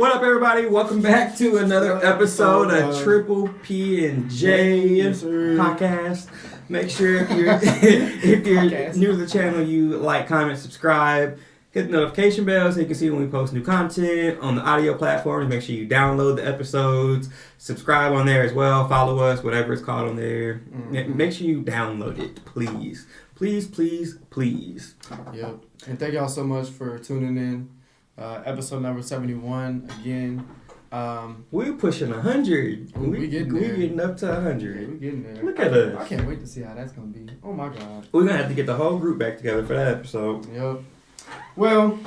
What up, everybody? Welcome back to another episode of Triple P and J podcast. Make sure if you're new to the channel, you like, comment, subscribe, hit the notification bell so you can see when we post new content on the audio platforms. Make sure you download the episodes, subscribe on there as well, follow us, whatever it's called on there. Make sure you download it, please. Please, please, please. Yep. And thank y'all so much for tuning in. Episode number 71 again. We're pushing 100. We getting there. We're getting up to 100. Yeah, we're getting there. Look at us. I can't wait to see how that's gonna be. Oh my god. We're gonna have to get the whole group back together for that episode. Yep. Well,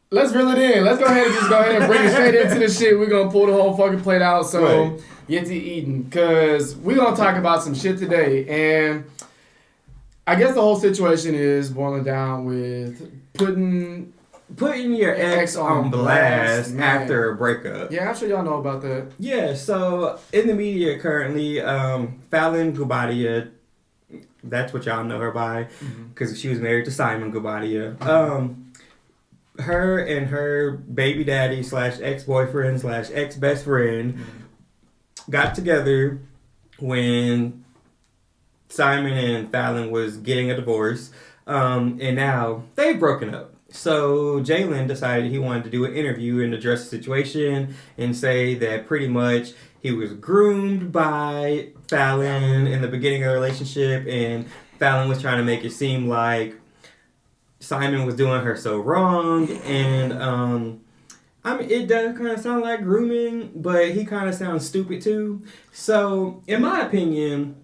let's reel it in. Let's go ahead and bring it straight into the shit. We're gonna pull the whole fucking plate out. So get to eating, cause we're gonna talk about some shit today. And I guess the whole situation is boiling down with putting your ex on blast after a breakup. Yeah, I'm sure y'all know about that. Yeah, so in the media currently, Falynn Guobadia, that's what y'all know her by, because she was married to Simon Guobadia. Her and her baby daddy / ex-boyfriend / ex-best friend got together when Simon and Falynn was getting a divorce, and now they've broken up. So Jaylan decided he wanted to do an interview and address the situation and say that pretty much he was groomed by Falynn in the beginning of the relationship, and Falynn was trying to make it seem like Simon was doing her so wrong. And I mean, it does kind of sound like grooming, but he kind of sounds stupid too. So in my opinion,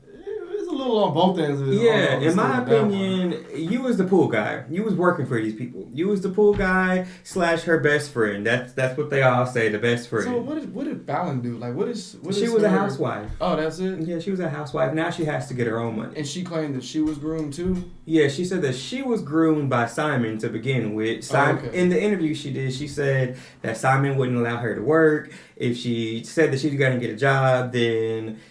a little on both ends of it. Yeah, in my opinion, you was the pool guy. You was working for these people. You was the pool guy / her best friend. That's what they all say, the best friend. So what did Falynn do? Like what is she was a housewife. Oh, that's it? Yeah, she was a housewife. Now she has to get her own money. And she claimed that she was groomed too? Yeah, she said that she was groomed by Simon to begin with. Simon, in the interview she did, she said that Simon wouldn't allow her to work. If she said that she was going to get a job, then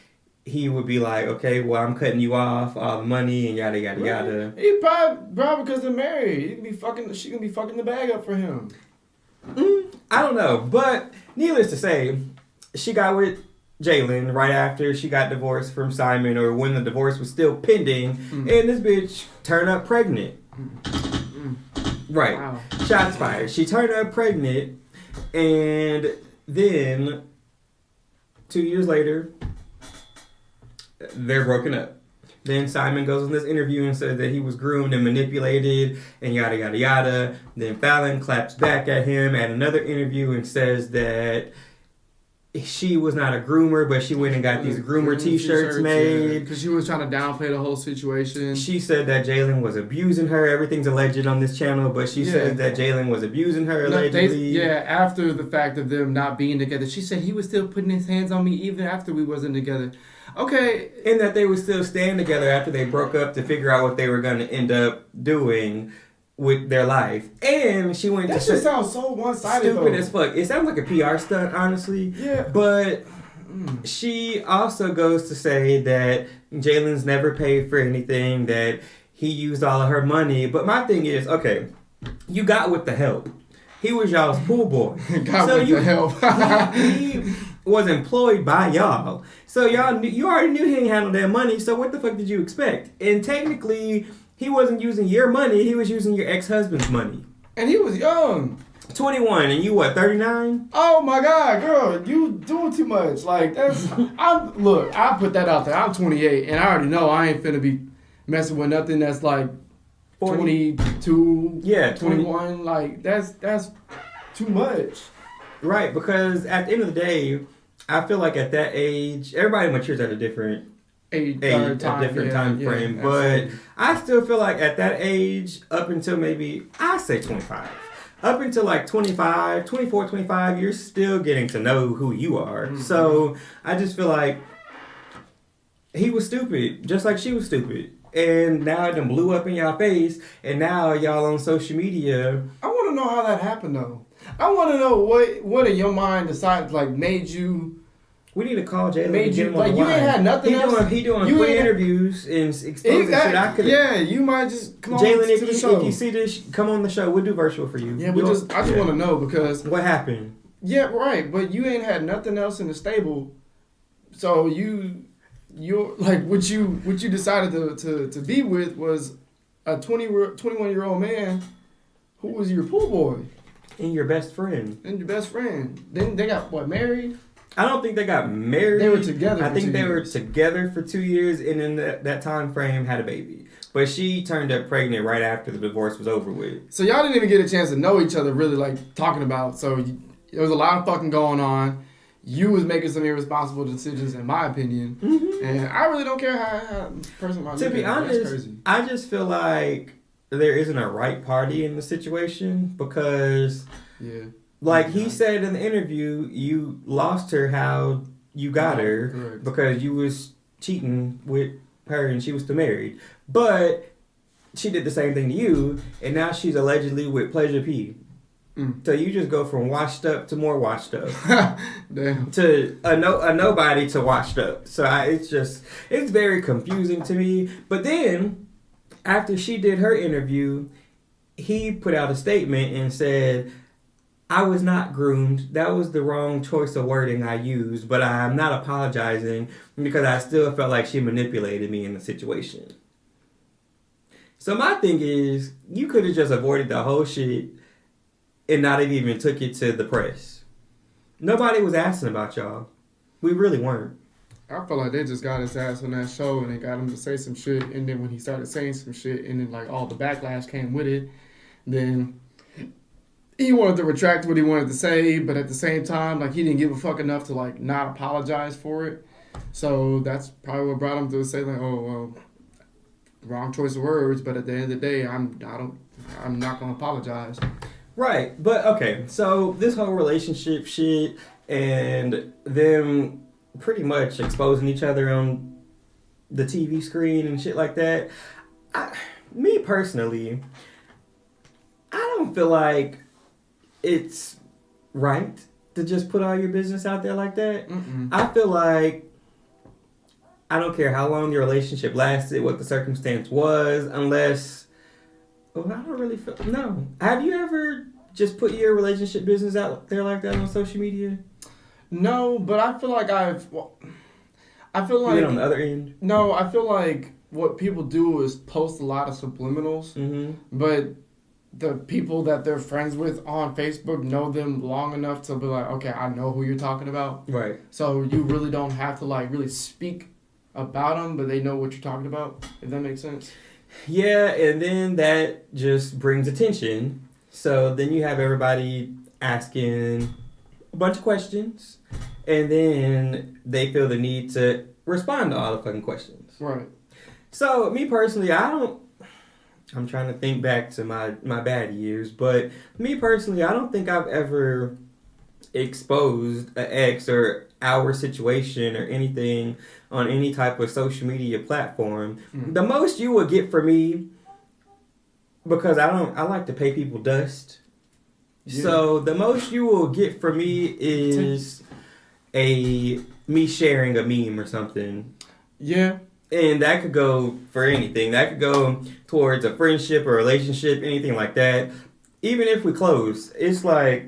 he would be like, okay, well, I'm cutting you off all the money and yada, yada, yada. He probably because they're married. She can be fucking the bag up for him. I don't know. But needless to say, she got with Jaylan right after she got divorced from Simon, or when the divorce was still pending, and this bitch turned up pregnant. Right. Wow. Shots fired. She turned up pregnant, and then 2 years later, they're broken up. Then Simon goes on this interview and says that he was groomed and manipulated and yada, yada, yada. Then Falynn claps back at him at another interview and says that she was not a groomer, but she went and got these groomer t-shirts made. Because she was trying to downplay the whole situation. She said that Jaylan was abusing her. Everything's alleged on this channel, but she said that Jaylan was abusing her allegedly. After the fact of them not being together. She said he was still putting his hands on me even after we wasn't together. Okay. And that they would still stand together after they broke up to figure out what they were going to end up doing with their life. And she went that to... That just sounds so one-sided, stupid as fuck. It sounds like a PR stunt, honestly. Yeah. But she also goes to say that Jaylan's never paid for anything, that he used all of her money. But my thing is, okay, you got with the help. He was y'all's pool boy. The help. he was employed by y'all. So you already knew he didn't handle that money, so what the fuck did you expect? And technically, he wasn't using your money, he was using your ex-husband's money. And he was young. 21, and you what, 39? Oh my God, girl, you doing too much. Like, that's... I put that out there. I'm 28, and I already know I ain't finna be messing with nothing that's like 22, 21. Like, that's too much. Right, because at the end of the day, I feel like at that age, everybody matures at a different time frame. But I still feel like at that age, up until maybe, I say 25. Up until like 24, 25, you're still getting to know who you are. Mm-hmm. So I just feel like he was stupid, just like she was stupid. And now it done blew up in y'all face, and now y'all on social media. I want to know how that happened, though. I want to know what in your mind decided, like, made you We need to call Jaylan. Made you like you ain't had nothing else. He doing free interviews and exposing shit. I could. Yeah, you might just come Jaylan, on to the show. If you see this, come on the show. We'll do virtual for you. Yeah, I just want to know because what happened. Yeah, right. But you ain't had nothing else in the stable, so you're like what you decided to be with was a 21-year-old man who was your pool boy and your best friend. Then they got married. I don't think they got married. They were together. I think they were together for 2 years, and in that time frame had a baby. But she turned up pregnant right after the divorce was over with. So y'all didn't even get a chance to know each other really, like talking about. So there was a lot of fucking going on. You was making some irresponsible decisions, in my opinion, and I really don't care how person might. To be honest, I just feel like there isn't a right party in the situation because. Yeah. Like he said in the interview, you lost her how you got her correct. Because you was cheating with her and she was still married. But she did the same thing to you, and now she's allegedly with Pleasure P. So you just go from washed up to more washed up. Damn. To a nobody to washed up. So it's very confusing to me. But then, after she did her interview, he put out a statement and said, I was not groomed. That was the wrong choice of wording I used, but I'm not apologizing because I still felt like she manipulated me in the situation. So my thing is, you could have just avoided the whole shit and not even took it to the press. Nobody was asking about y'all. We really weren't. I feel like they just got his ass on that show and they got him to say some shit, and then when he started saying some shit and then like all the backlash came with it, then he wanted to retract what he wanted to say, but at the same time, like he didn't give a fuck enough to like not apologize for it. So that's probably what brought him to say like, oh well, wrong choice of words. But at the end of the day, I'm not gonna apologize. Right, but okay. So this whole relationship shit and them pretty much exposing each other on the TV screen and shit like that. Me personally, I don't feel like it's right to just put all your business out there like that. I feel like I don't care how long your relationship lasted, what the circumstance was, unless I don't really feel. No. Have you ever just put your relationship business out there like that on social media? No, but I feel like I feel like you on the other end. No, I feel like what people do is post a lot of subliminals, but the people that they're friends with on Facebook know them long enough to be like, okay, I know who you're talking about. Right. So you really don't have to like really speak about them, but they know what you're talking about, if that makes sense. Yeah, and then that just brings attention. So then you have everybody asking a bunch of questions, and then they feel the need to respond to all the fucking questions. Right. So me personally, I'm trying to think back to my bad years, but me personally, I don't think I've ever exposed an ex or our situation or anything on any type of social media platform. The most you will get from me, because I like to pay people dust. Yeah. So the most you will get from me is me sharing a meme or something. Yeah. And that could go for anything. That could go towards a friendship or relationship, anything like that. Even if we close, it's like,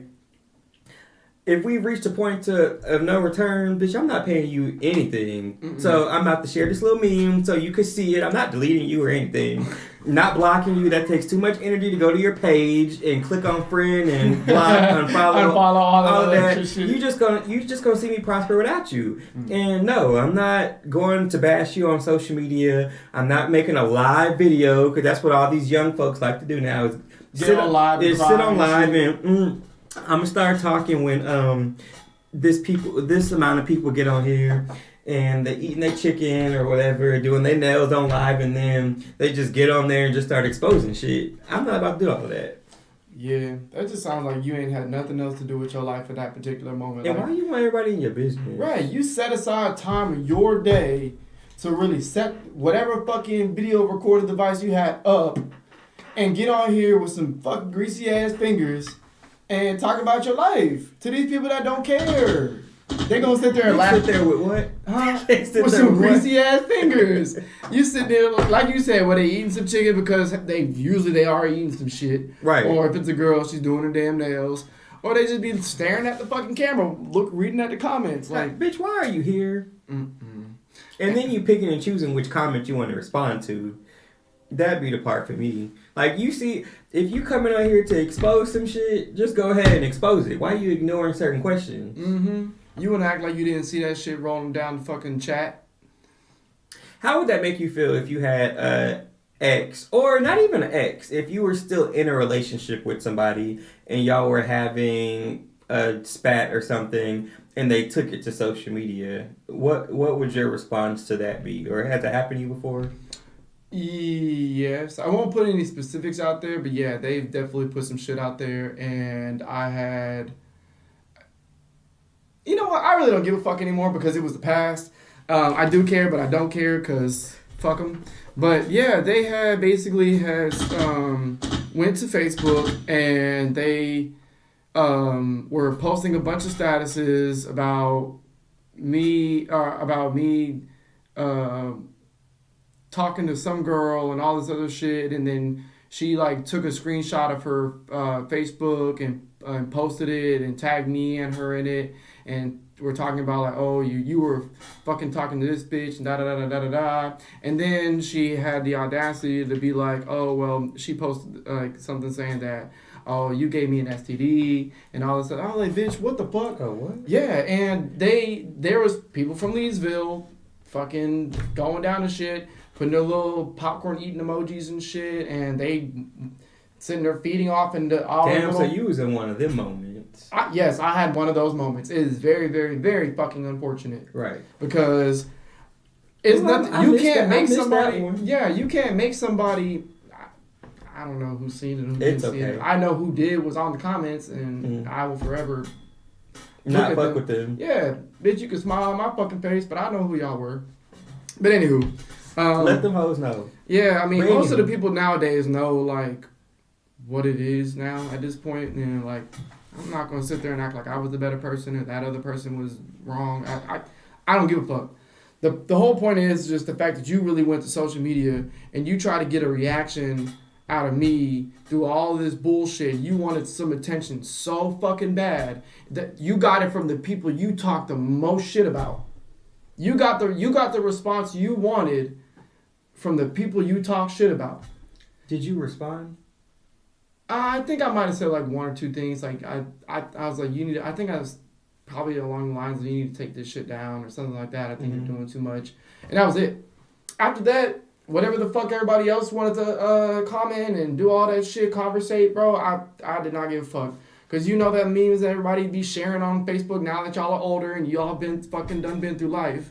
if we reach a point of no return, bitch, I'm not paying you anything. So I'm about to share this little meme so you can see it. I'm not deleting you or anything. Not blocking you. That takes too much energy to go to your page and click on friend and block, unfollow all of that. You just gonna see me prosper without you. And no, I'm not going to bash you on social media. I'm not making a live video, because that's what all these young folks like to do now. Is sit on live and I'm gonna start talking when this amount of people get on here and they're eating their chicken or whatever, doing their nails on live, and then they just get on there and just start exposing shit. I'm not about to do all of that. Yeah, that just sounds like you ain't had nothing else to do with your life at that particular moment. And why you want everybody in your business? Right, you set aside time in your day to really set whatever fucking video recording device you had up and get on here with some fucking greasy ass fingers and talk about your life to these people that don't care. They gonna sit there and laugh. Sit there with what? Huh? With some greasy ass fingers. You sit there, like you said, where they eating some chicken because they are eating some shit. Right. Or if it's a girl, she's doing her damn nails. Or they just be staring at the fucking camera, reading at the comments. Like, bitch, why are you here? Mm-mm. And then you picking and choosing which comment you want to respond to. That'd be the part for me. Like, you see, if you coming out here to expose some shit, just go ahead and expose it. Why are you ignoring certain questions? Mm-hmm. You want to act like you didn't see that shit rolling down the fucking chat? How would that make you feel if you had an ex, or not even an ex, if you were still in a relationship with somebody and y'all were having a spat or something and they took it to social media? What would your response to that be? Or has that happened to you before? Yes. I won't put any specifics out there, but yeah, they've definitely put some shit out there, and I had... You know what? I really don't give a fuck anymore because it was the past. I do care, but I don't care because fuck them. But yeah, they had basically went to Facebook and they were posting a bunch of statuses about me talking to some girl and all this other shit, and then she like took a screenshot of her Facebook and posted it and tagged me and her in it, and we're talking about like, oh, you were fucking talking to this bitch and da da da da da da, and then she had the audacity to be like, oh well, she posted like something saying that, oh, you gave me an STD and all this stuff. I was like, bitch, what the fuck? Oh, what? Yeah, and there was people from Leesville fucking going down to shit, putting their little popcorn eating emojis and shit, and they sitting there feeding off into all. Damn, so you was in one of them moments. Yes, I had one of those moments. It is very, very, very fucking unfortunate. Right. Because it's nothing. You can't make somebody. Yeah, you can't make somebody. I don't know who's seen it. Who it's didn't see okay. it. I know who did was on the comments, and I will forever not fuck with them. Yeah, bitch, you can smile on my fucking face, but I know who y'all were. But anywho, let them hoes know. Yeah, I mean, most of the people nowadays know like what it is now at this point, and like I'm not gonna sit there and act like I was the better person or that other person was wrong. I don't give a fuck. The whole point is just the fact that you really went to social media and you try to get a reaction out of me through all this bullshit. You wanted some attention so fucking bad that you got it from the people you talk the most shit about. You got the response you wanted from the people you talk shit about. Did you respond? I think I might have said like one or two things. Like I was like, I think I was probably along the lines of you need to take this shit down or something like that. I think you're doing too much. And that was it. After that, whatever the fuck everybody else wanted to comment and do all that shit, conversate, bro, I did not give a fuck. Because you know that memes that everybody be sharing on Facebook now that y'all are older and y'all been through life.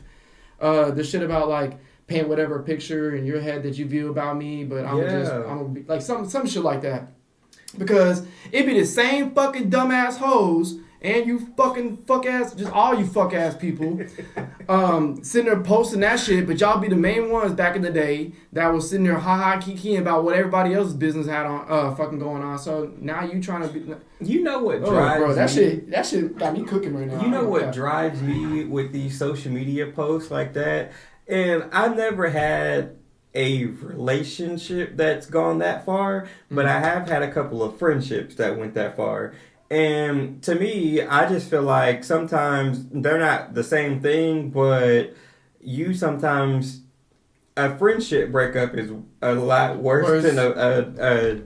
The shit about like paint whatever picture in your head that you view about me, but I'm gonna be like some shit like that. Because it be the same fucking dumbass hoes and you fucking fuck ass, just all you fuck ass people, sitting there posting that shit, but y'all be the main ones back in the day that was sitting there kiki about what everybody else's business had on fucking going on. So now you trying to be. You know what drives bro, that shit got me cooking right now. You know what drives me with these social media posts like that, and I never had a relationship that's gone that far, but I have had a couple of friendships that went that far. And to me, I just feel like sometimes they're not the same thing, but you sometimes, a friendship breakup is a lot worse than a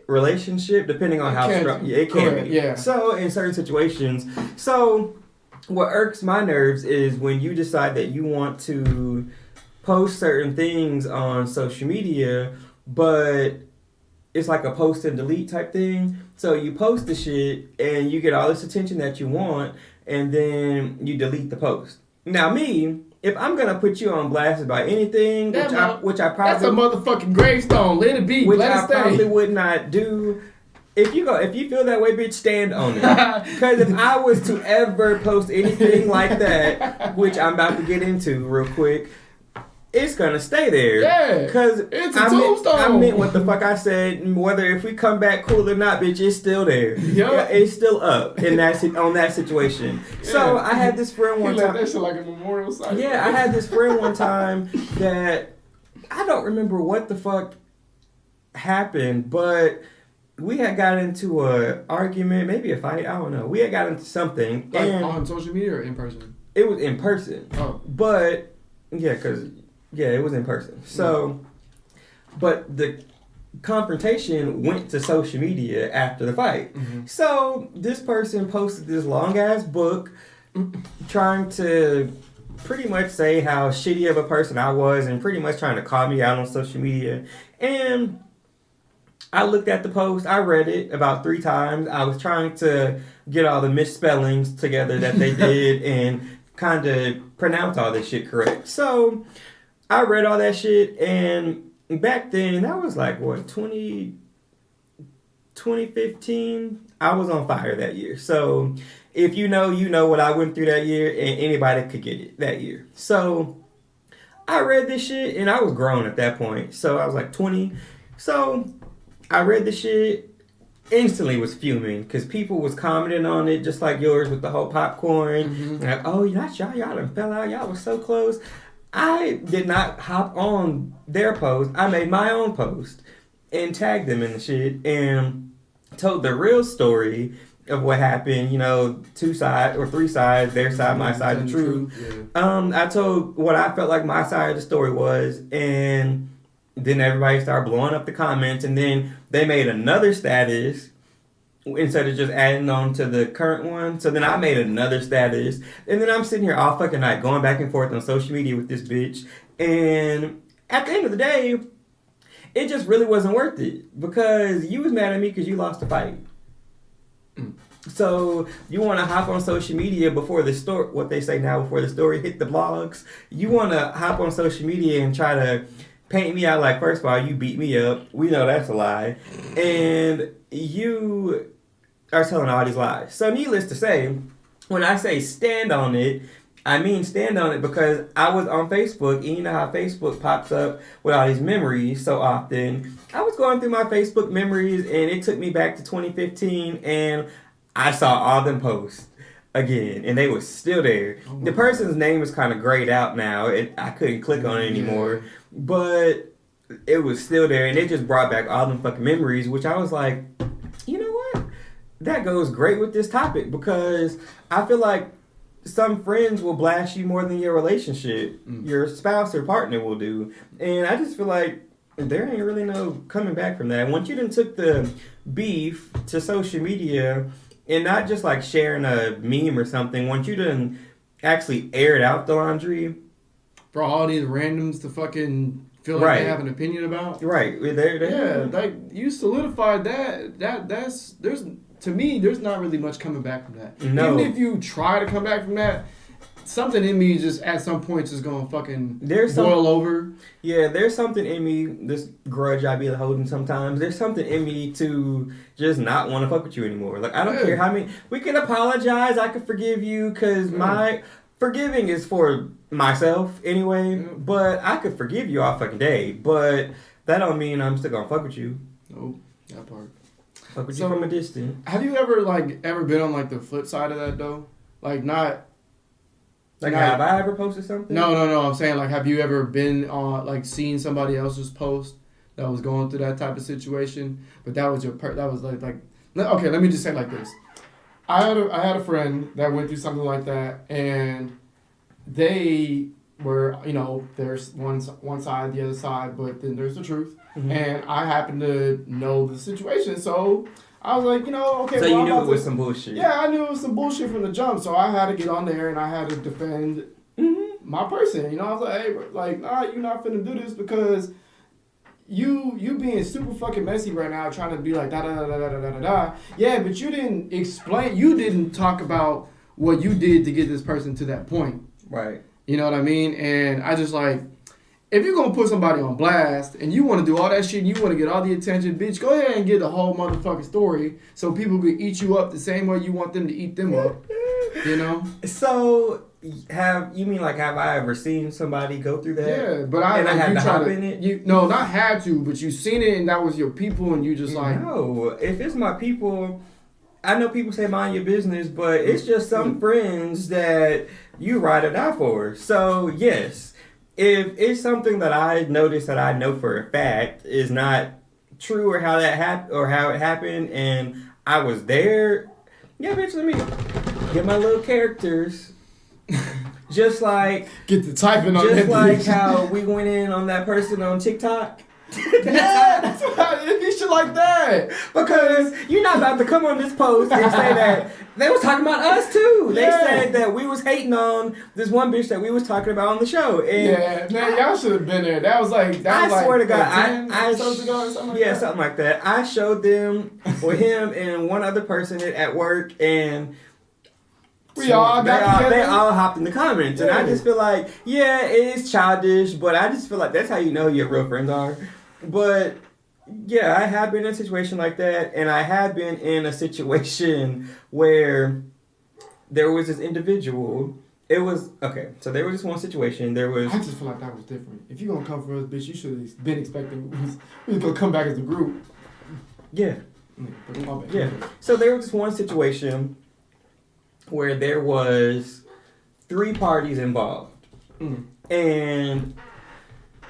relationship, depending on how strong it can be. Yeah. So in certain situations, what irks my nerves is when you decide that you want to post certain things on social media, but it's like a post and delete type thing. So you post the shit and you get all this attention that you want, and then you delete the post. Now me, if I'm gonna put you on blast about anything, which I probably that's a motherfucking gravestone. Let it be. Which Let I it stay. probably would not do. If you feel that way, bitch, stand on it. Because if I was to ever post anything like that, which I'm about to get into real quick, it's gonna stay there. Yeah, because it's a tombstone. I meant what the fuck I said. Whether if we come back cool or not, bitch, it's still there. Yeah, it's still up in that on that situation. Yeah. So I had this friend one time. That shit like a memorial site. Yeah, I had this friend one time that I don't remember what the fuck happened, but we had got into a argument, maybe a fight. I don't know. We had got into something. Like on social media or in person? It was in person. Oh, but yeah, it was in person. So, but the confrontation went to social media after the fight. Mm-hmm. So this person posted this long ass book trying to pretty much say how shitty of a person I was and pretty much trying to call me out on social media. And I looked at the post, I read it about 3 times. I was trying to get all the misspellings together that they did and kind of pronounce all this shit correct. So I read all that shit, and back then, that was like, what, 2015? I was on fire that year. So if you know what I went through that year, and anybody could get it that year. So I read this shit, and I was grown at that point. So I was like 20. So I read the shit, instantly was fuming because people was commenting on it just like yours with the whole popcorn. Mm-hmm. Like, oh, not y'all done fell out. Y'all was so close. I did not hop on their post. I made my own post and tagged them in the shit and told the real story of what happened. 2 sides or 3 sides, their side, my side, the truth. Yeah. I told what I felt like my side of the story was, and then everybody started blowing up the comments, and then they made another status instead of just adding on to the current one. So then I made another status, and then I'm sitting here all fucking night going back and forth on social media with this bitch. And at the end of the day, it just really wasn't worth it because you was mad at me because you lost the fight. So you want to hop on social media before the story, what they say now, before the story hit the blogs. You want to hop on social media and try to paint me out like, first of all, you beat me up. We know that's a lie. And you are telling all these lies. So needless to say, when I say stand on it, I mean stand on it because I was on Facebook, and you know how Facebook pops up with all these memories so often. I was going through my Facebook memories, and it took me back to 2015, and I saw all them posts again, and they were still there. The person's name is kind of grayed out now. I couldn't click on it anymore. But it was still there, and it just brought back all them fucking memories, which I was like, you know what? That goes great with this topic because I feel like some friends will blast you more than your relationship, your spouse or partner will do. And I just feel like there ain't really no coming back from that. Once you done took the beef to social media and not just like sharing a meme or something, once you done actually aired out the laundry, for all these randoms to fucking feel like they have an opinion about. Right. Like you solidified that's to me, there's not really much coming back from that. No. Even if you try to come back from that, something in me just at some point just gonna fucking boil over. Yeah, there's something in me, this grudge I be holding sometimes, there's something in me to just not want to fuck with you anymore. Like, I don't care how many, we can apologize, I can forgive you, because my forgiving is for myself anyway, but I could forgive you all fucking day, but that don't mean I'm still gonna fuck with you. Nope, that part. Fuck with you from a distance. Have you ever been on the flip side of that though? Have I ever posted something? No. I'm saying have you ever been on seen somebody else's post that was going through that type of situation, but that was okay. Let me just say it like this. I had a friend that went through something like that, and they were, there's one side, the other side, but then there's the truth. Mm-hmm. And I happen to know the situation, so I was like, okay. So you knew it was some bullshit. Yeah, I knew it was some bullshit from the jump, so I had to get on there and I had to defend my person. I was like, hey, nah, you're not finna do this because you being super fucking messy right now, trying to be like da da da da da da da da. Yeah, but you didn't explain. You didn't talk about what you did to get this person to that point. Right. You know what I mean? And I just if you're gonna put somebody on blast and you want to do all that shit and you want to get all the attention, bitch, go ahead and get the whole motherfucking story so people can eat you up the same way you want them to eat them up. So have I ever seen somebody go through that? Yeah, but I had to hop in it. No, not had to, but you seen it and that was your people, and you just like. No, if it's my people, I know people say mind your business, but it's just some friends that you ride or die for. So yes, if it's something that I notice that I know for a fact is not true or how it happened, and I was there, yeah, bitch, let me get my little characters. Just like get the typing on that. Just like how we went in on that person on TikTok. Yeah, that's why it be shit like that. Because you're not about to come on this post and say that they was talking about us too. They said that we was hating on this one bitch that we was talking about on the show. And man, y'all should have been there. That was like I swear to God, something like that. I showed them with him and one other person at work, and they all hopped in the comments, and I just feel like, yeah, it is childish, but I just feel like that's how you know who your real friends are. But yeah, I have been in a situation like that, and I have been in a situation where there was this individual. It was okay. So there was this one situation. I just feel like that was different. If you're gonna come for us, bitch, you should have been expecting we was gonna come back as a group. Yeah. Yeah. So there was this one situation where there was 3 parties involved. And how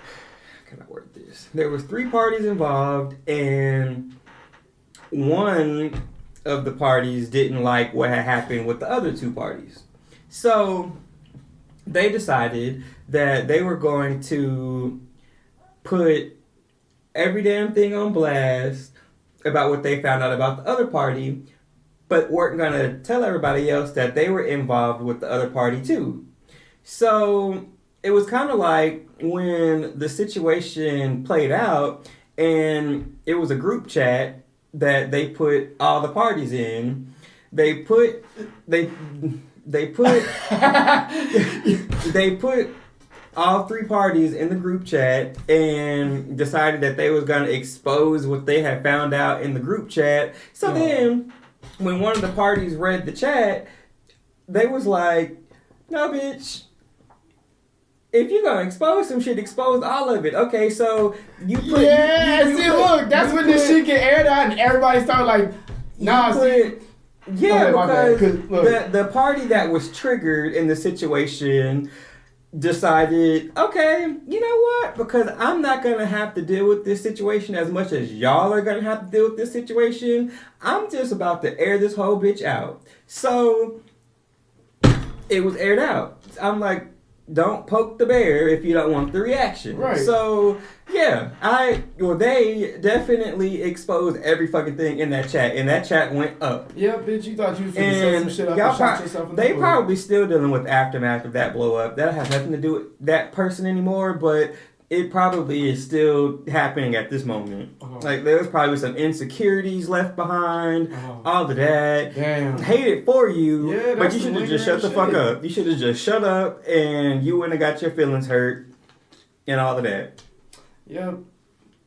can I word this? There was 3 parties involved, and one of the parties didn't like what had happened with the other 2 parties. So they decided that they were going to put every damn thing on blast about what they found out about the other party, but weren't going to tell everybody else that they were involved with the other party too. So it was kind of like when the situation played out, and it was a group chat that they put all the parties in. They put all 3 parties in the group chat and decided that they was going to expose what they had found out in the group chat. So then when one of the parties read the chat, they was like, no, bitch, if you're going to expose some shit, expose all of it. Okay, so you put... look, that's when this shit get aired out and everybody started like, because the party that was triggered in the situation decided, okay, you know what? Because I'm not going to have to deal with this situation as much as y'all are going to have to deal with this situation. I'm just about to air this whole bitch out. So it was aired out. I'm like, don't poke the bear if you don't want the reaction. Right. So, yeah, they definitely exposed every fucking thing in that chat, and that chat went up. Yeah, bitch, you thought you was finna set some shit up and shot yourself in the foot. Probably still dealing with aftermath of that blow up. That has nothing to do with that person anymore, but it probably is still happening at this moment. Like, there was probably some insecurities left behind, all of that. Damn. Hate it for you, yeah, but you should have just shut the fuck up. You should have just shut up, and you wouldn't have got your feelings hurt and all of that. Yep.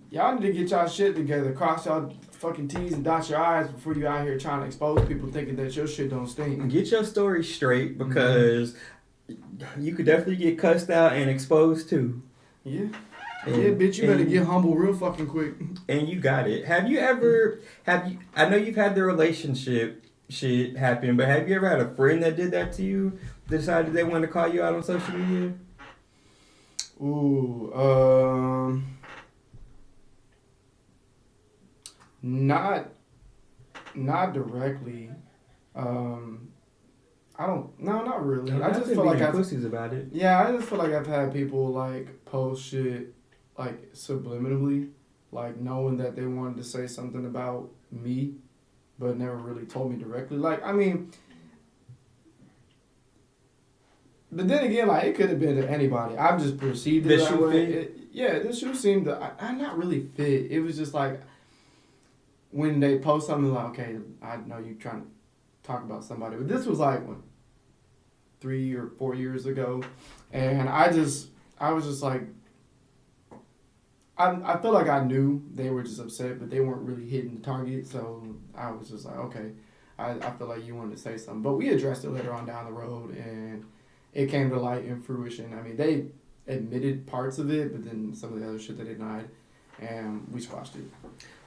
Y'all need to get y'all shit together. Cross y'all fucking T's and dot your I's before you out here trying to expose people thinking that your shit don't stink. Get your story straight, because you could definitely get cussed out and exposed too. Yeah. Bitch, you better get humble real fucking quick. And you got it. I know you've had the relationship shit happen, but have you ever had a friend that did that to you? Decided they wanted to call you out on social media? Ooh, not directly. Not really. I just feel like pussies about it. Yeah, I just feel like I've had people like post shit like subliminally, like knowing that they wanted to say something about me, but never really told me directly. Like, I mean, but then again, like, it could have been to anybody. I've just perceived it that way. The shoe seemed to, I not really fit. It was just like, when they post something like, okay, I know you trying to talk about somebody, but this was like, 3 or 4 years ago, and I was just like, I feel like I knew they were just upset, but they weren't really hitting the target, so I was just like, okay, I feel like you wanted to say something. But we addressed it later on down the road, and it came to light in fruition. I mean, they admitted parts of it, but then some of the other shit they denied, and we squashed it.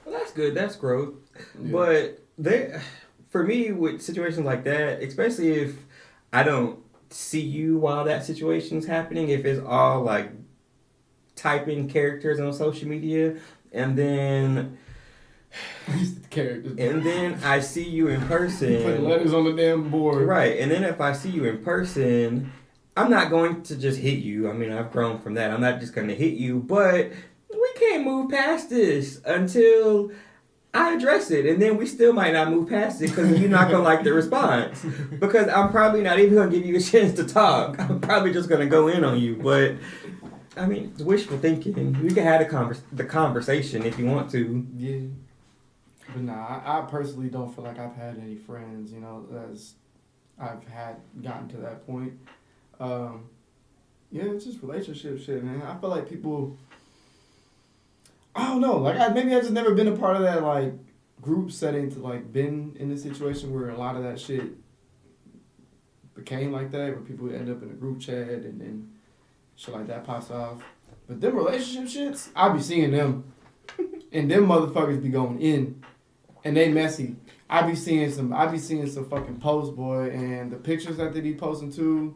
Well, that's good. That's growth. Yeah. But for me, with situations like that, especially if I don't see you while that situation's happening, if it's all like typing characters on social media, and then characters, and then I see you in person, put letters on the damn board, right? And then if I see you in person, I'm not going to just hit you. I mean, I've grown from that. I'm not just going to hit you, but we can't move past this until I address it, and then we still might not move past it because you're not going to like the response. Because I'm probably not even going to give you a chance to talk. I'm probably just going to go in on you. But, I mean, it's wishful thinking. We can have the conversation if you want to. Yeah. But nah, I personally don't feel like I've had any friends, you know, as I've gotten to that point. Yeah, it's just relationship shit, man. I feel like people... I don't know. Like, maybe I just never been a part of that, like, group setting to, like, been in a situation where a lot of that shit became like that, where people end up in a group chat and then shit like that pops off. But them relationship shits, I be seeing them. And them motherfuckers be going in. And they messy. I be seeing some fucking posts, boy, and the pictures that they be posting too.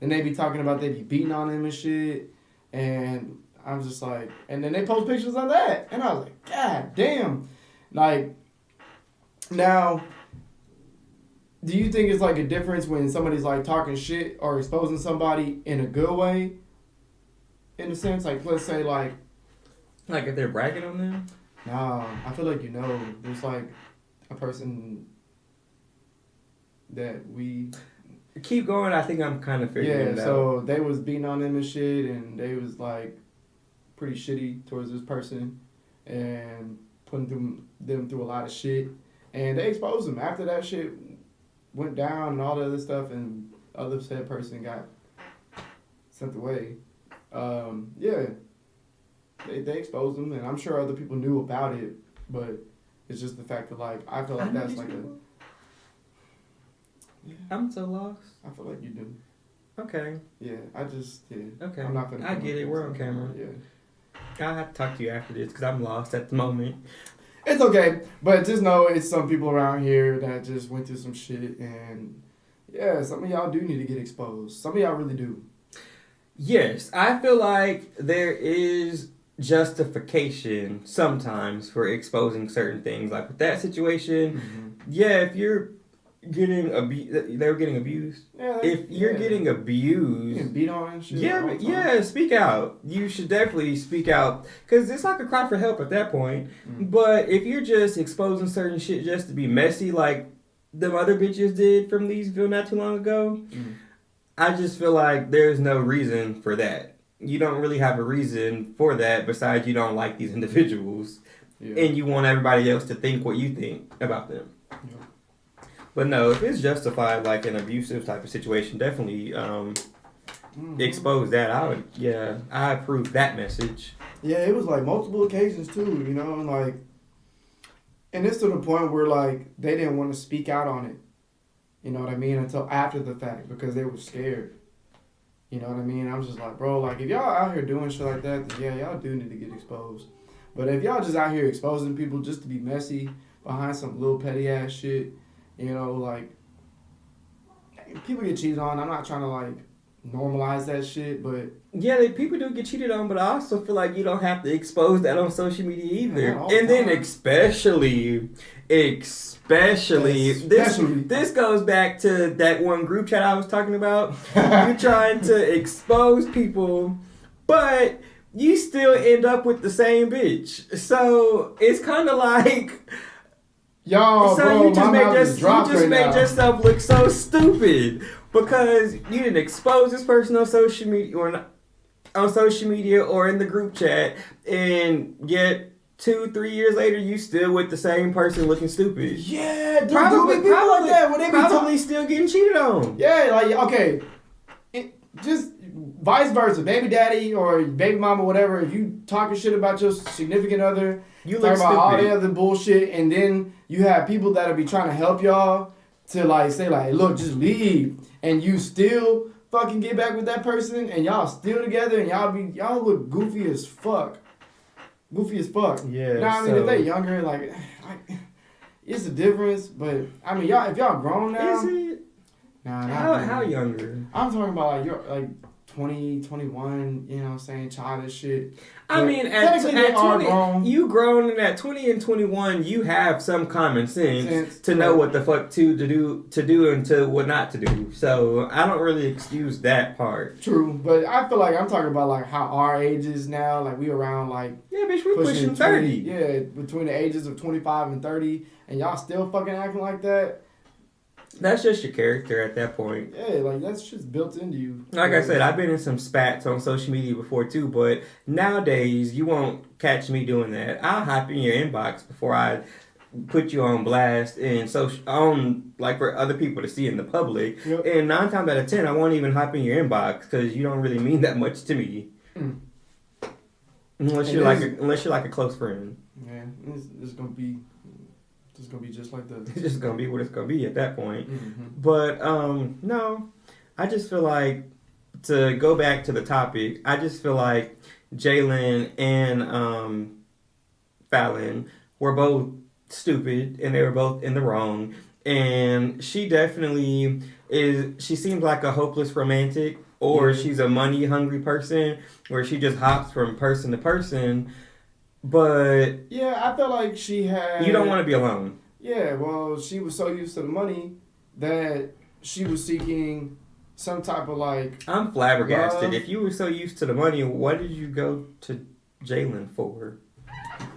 Then they be talking about they be beating on them and shit. And I'm just like, and then they post pictures of that. And I was like, God damn. Like, now, do you think it's like a difference when somebody's like talking shit or exposing somebody in a good way? In a sense, like, let's say like if they're bragging on them? Nah, I feel like, you know, there's like a person that we... Keep going, I think I'm kind of figuring it out. So they was beating on them and shit, and they was like pretty shitty towards this person and putting them through a lot of shit. And they exposed them. After that shit went down and all the other stuff, and other said person got sent away. Yeah. They exposed them, and I'm sure other people knew about it, but it's just the fact that, like, I feel like that's like a... Yeah. I'm so lost. I feel like you do. Okay. Yeah, Okay. I'm not gonna... I get it. We're on camera. Yeah. I'll have to talk to you after this because I'm lost at the moment. It's okay, but just know it's some people around here that just went through some shit, and yeah, some of y'all do need to get exposed. Some of y'all really do. Yes, I feel like there is justification sometimes for exposing certain things. Like with that situation, yeah, if you're getting they were getting abused. Yeah, if you're getting abused, getting beat on and shit. Yeah, speak out. You should definitely speak out because it's like a cry for help at that point. But if you're just exposing certain shit just to be messy, like them other bitches did from Leesville not too long ago, I just feel like there's no reason for that. You don't really have a reason for that besides you don't like these individuals and you want everybody else to think what you think about them. But no, if it's justified, like an abusive type of situation, definitely expose that. I approve that message. Yeah, it was like multiple occasions too, you know, like, and it's to the point where like they didn't want to speak out on it, you know what I mean, until after the fact because they were scared. You know what I mean? I'm just like, bro, like if y'all out here doing shit like that, then yeah, y'all do need to get exposed. But if y'all just out here exposing people just to be messy behind some little petty ass shit, you know, like, people get cheated on. I'm not trying to, like, normalize that shit, but... Yeah, people do get cheated on, but I also feel like you don't have to expose that on social media either. And then especially, this goes back to that one group chat I was talking about. You're trying to expose people, but you still end up with the same bitch. So, it's kind of like... Yo, so bro, you just made yourself look so stupid because you didn't expose this person on social media or in the group chat, and yet 2-3 years later you still with the same person looking stupid. Yeah, probably people like that when they probably still getting cheated on. Yeah, like okay, just vice versa, baby daddy or baby mama, whatever. If you talking shit about your significant other, you talk about all the other bullshit, and then you have people that'll be trying to help y'all to like say like, look, just leave, and you still fucking get back with that person and y'all still together and y'all look goofy as fuck. Goofy as fuck. Yeah. You know what I mean? If they younger, like it's a difference. But I mean, if y'all grown now. Is it? Nah, How younger? I'm talking about like you're like 20, 21, you know what I'm saying, childish shit. I mean, at 20, you grown, and at 20 and 21, you have some common sense to know what the fuck to do and to what not to do. So I don't really excuse that part. True, but I feel like I'm talking about like how our age is now. Like we around like bitch, we pushing 30. Yeah, between the ages of 25 and 30, and y'all still fucking acting like that. That's just your character at that point. Yeah, like that's just built into you. Like I said, I've been in some spats on social media before too, but nowadays you won't catch me doing that. I'll hop in your inbox before I put you on blast and like for other people to see in the public. Yep. And 9 times out of 10, I won't even hop in your inbox because you don't really mean that much to me. Unless you're like a close friend. Yeah, it's gonna be. It's gonna be just like that. It's just gonna be what it's gonna be at that point. Mm-hmm. But no, I just feel like, to go back to the topic, I just feel like Jaylan and Falynn were both stupid and they were both in the wrong. And she definitely is. She seems like a hopeless romantic, or she's a money hungry person, where she just hops from person to person. But yeah, I feel like she had. You don't want to be alone. Yeah, well, she was so used to the money that she was seeking some type of like. I'm flabbergasted. If you were so used to the money, what did you go to Jaylan for?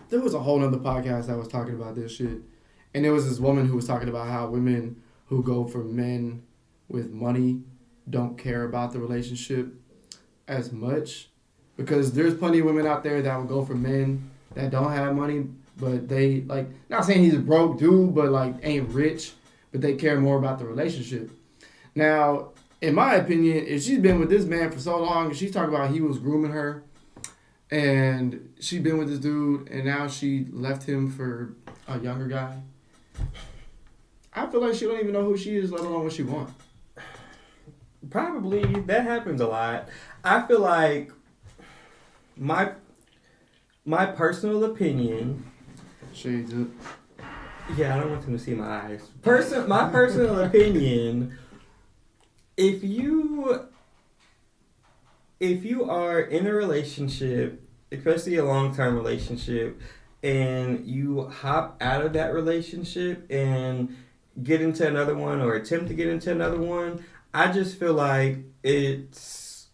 There was a whole nother podcast that was talking about this shit, and there was this woman who was talking about how women who go for men with money don't care about the relationship as much, because there's plenty of women out there that will go for men that don't have money, but they, like, not saying he's a broke dude, but, like, ain't rich, but they care more about the relationship. Now, in my opinion, if she's been with this man for so long, and she's talking about he was grooming her, and she's been with this dude, and now she left him for a younger guy, I feel like she don't even know who she is, let alone what she wants. Probably. That happens a lot. I feel like my personal opinion. Shades up. Yeah, I don't want them to see my eyes. My personal opinion. If you are in a relationship, especially a long-term relationship, and you hop out of that relationship and get into another one or attempt to get into another one, I just feel like it's.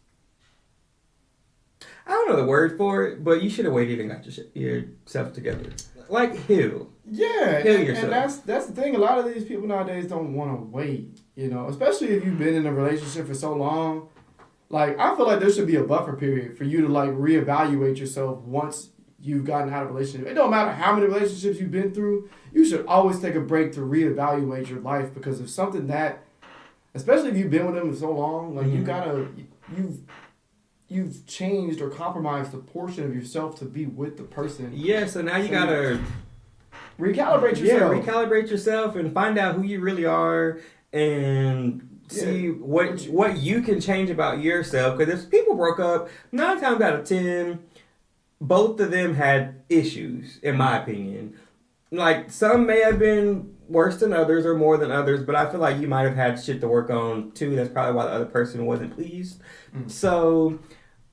I don't know the word for it, but you should have waited and got yourself together. Like heal. Yeah, heal yourself. And that's the thing. A lot of these people nowadays don't want to wait. You know, especially if you've been in a relationship for so long. Like, I feel like there should be a buffer period for you to like reevaluate yourself once you've gotten out of a relationship. It don't matter how many relationships you've been through. You should always take a break to reevaluate your life, because if something that, especially if you've been with them for so long, like you've changed or compromised a portion of yourself to be with the person. Yeah, so now you gotta recalibrate yourself. Yeah, recalibrate yourself and find out who you really are and see what you can change about yourself. Because if people broke up, 9 times out of 10, both of them had issues, in my opinion. Like, some may have been worse than others or more than others, but I feel like you might have had shit to work on too. That's probably why the other person wasn't pleased. Mm-hmm. So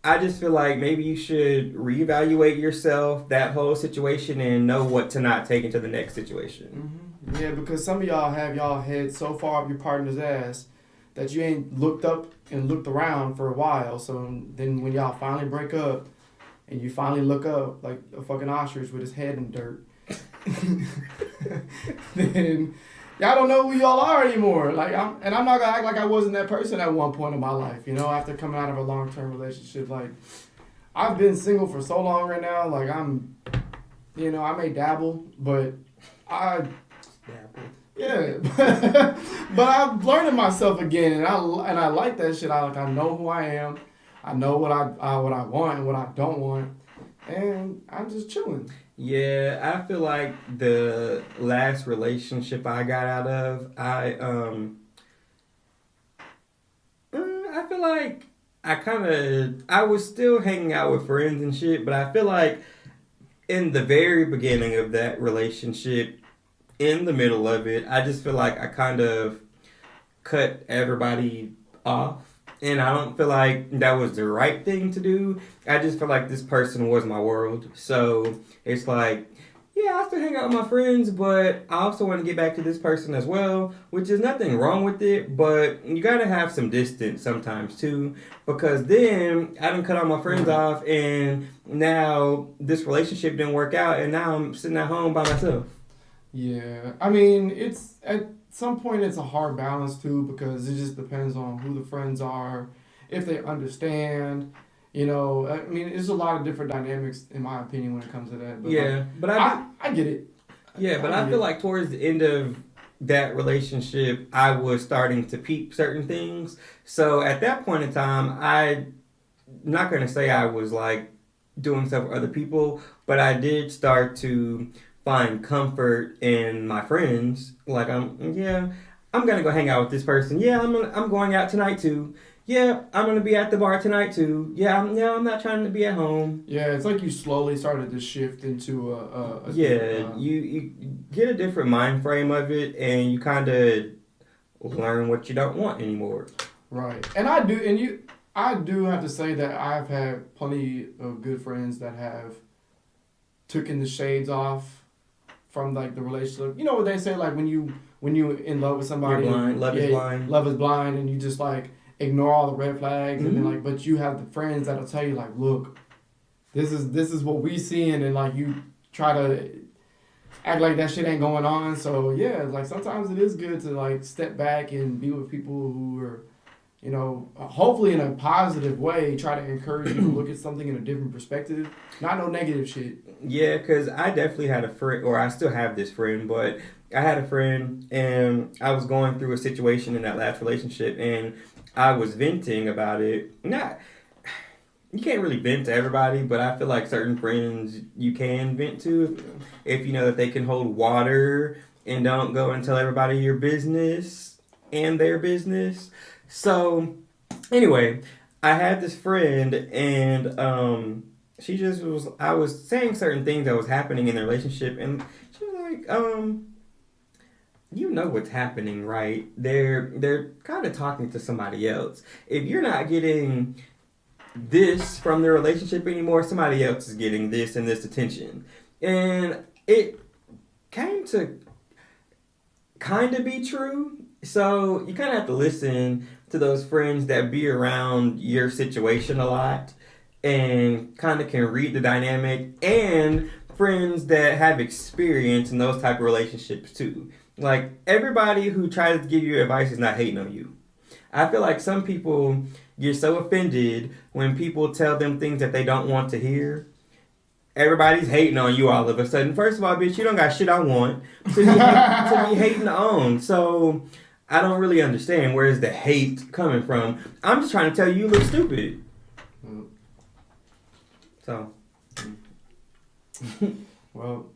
I just feel like maybe you should reevaluate yourself, that whole situation, and know what to not take into the next situation. Mm-hmm. Yeah, because some of y'all have y'all head so far up your partner's ass that you ain't looked up and looked around for a while. So then when y'all finally break up and you finally look up like a fucking ostrich with his head in dirt, then y'all don't know who y'all are anymore. Like, I'm not gonna act like I wasn't that person at one point in my life, you know, after coming out of a long-term relationship. Like, I've been single for so long right now, like, I'm, you know, I may dabble, but yeah, but I'm learning myself again, and I like that shit. I know who I am, I know what I want and what I don't want, and I'm just chilling. Yeah, I feel like the last relationship I got out of, I feel like I was still hanging out with friends and shit, but I feel like in the very beginning of that relationship, in the middle of it, I just feel like I kind of cut everybody off. And I don't feel like that was the right thing to do. I just feel like this person was my world. So it's like, yeah, I still hang out with my friends, but I also want to get back to this person as well, which is nothing wrong with it, but you gotta have some distance sometimes too, because then I done cut all my friends off, and now this relationship didn't work out, and now I'm sitting at home by myself. Yeah, I mean, it's at some point it's a hard balance too, because it just depends on who the friends are, if they understand. You know, I mean, there's a lot of different dynamics, in my opinion, when it comes to that. But yeah, like, but I get it. Yeah, but I feel like towards the end of that relationship, I was starting to peep certain things. So at that point in time, I'm not going to say I was like doing stuff for other people, but I did start to find comfort in my friends. Like, I'm going to go hang out with this person. Yeah, I'm going out tonight too. Yeah, I'm gonna be at the bar tonight too. I'm not trying to be at home. Yeah, it's like you slowly started to shift into you get a different mind frame of it, and you kind of learn what you don't want anymore. Right, and I do have to say that I've had plenty of good friends that have taken the shades off from like the relationship. You know what they say, like when you in love with somebody, you're blind. Love is blind. Love is blind, and you just like ignore all the red flags, and then like, but you have the friends that'll tell you like, look, this is what we seeing, and like you try to act like that shit ain't going on. So yeah, like sometimes it is good to like step back and be with people who are, you know, hopefully in a positive way, try to encourage you to look at something in a different perspective, not no negative shit. Yeah, because I definitely had a friend, or I still have this friend, but I had a friend, and I was going through a situation in that last relationship, and I was venting about it. You can't really vent to everybody, but I feel like certain friends you can vent to if you know that they can hold water and don't go and tell everybody your business and their business. So, anyway, I had this friend, and she just was. I was saying certain things that was happening in the relationship, and she was like, you know what's happening, right? They're kind of talking to somebody else. If you're not getting this from the relationship anymore, somebody else is getting this and this attention. And it came to kind of be true. So you kind of have to listen to those friends that be around your situation a lot and kind of can read the dynamic, and friends that have experience in those type of relationships too. Like, everybody who tries to give you advice is not hating on you. I feel like some people get so offended when people tell them things that they don't want to hear. Everybody's hating on you all of a sudden. First of all, bitch, you don't got shit I want to be hating on. So, I don't really understand where's the hate coming from. I'm just trying to tell you look stupid. So. Well.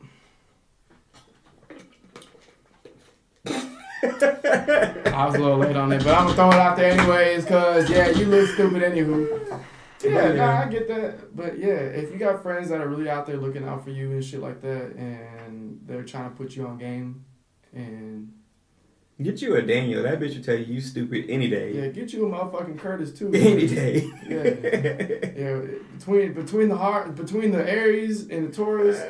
I was a little late on it, but I'm gonna throw it out there anyways, cause yeah, you look stupid anywho. Yeah, nah, I get that, but yeah, if you got friends that are really out there looking out for you and shit like that, and they're trying to put you on game, and get you a Daniel, that bitch will tell you stupid any day. Yeah, get you a motherfucking Curtis too. Any day. Yeah. Between the Aries and the Taurus.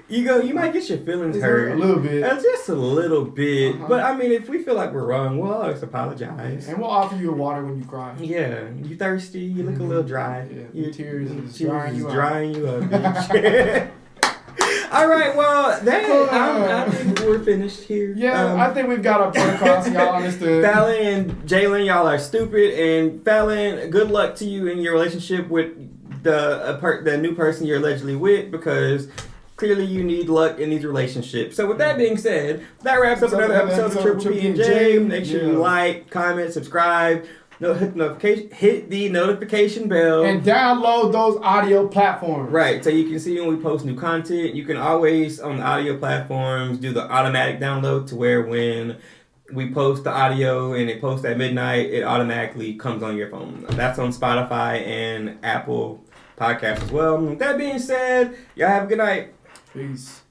You might get your feelings hurt. A little bit. Just a little bit. Uh-huh. But I mean, if we feel like we're wrong, we'll always apologize. And we'll offer you a water when you cry. Yeah. You thirsty, you look a little dry. Yeah, your tears is drying you up, bitch. All right, well, I think we're finished here. Yeah, I think we've got our point across. Y'all understood. Falynn and Jaylan, y'all are stupid. And Falynn, good luck to you in your relationship with the new person you're allegedly with, because clearly you need luck in these relationships. So with that being said, that wraps up another episode of Triple P and J. Make sure you like, comment, subscribe. Hit the notification bell. And download those audio platforms. Right, so you can see when we post new content. You can always, on the audio platforms, do the automatic download to where when we post the audio and it posts at midnight, it automatically comes on your phone. That's on Spotify and Apple Podcasts as well. With that being said, y'all have a good night. Peace.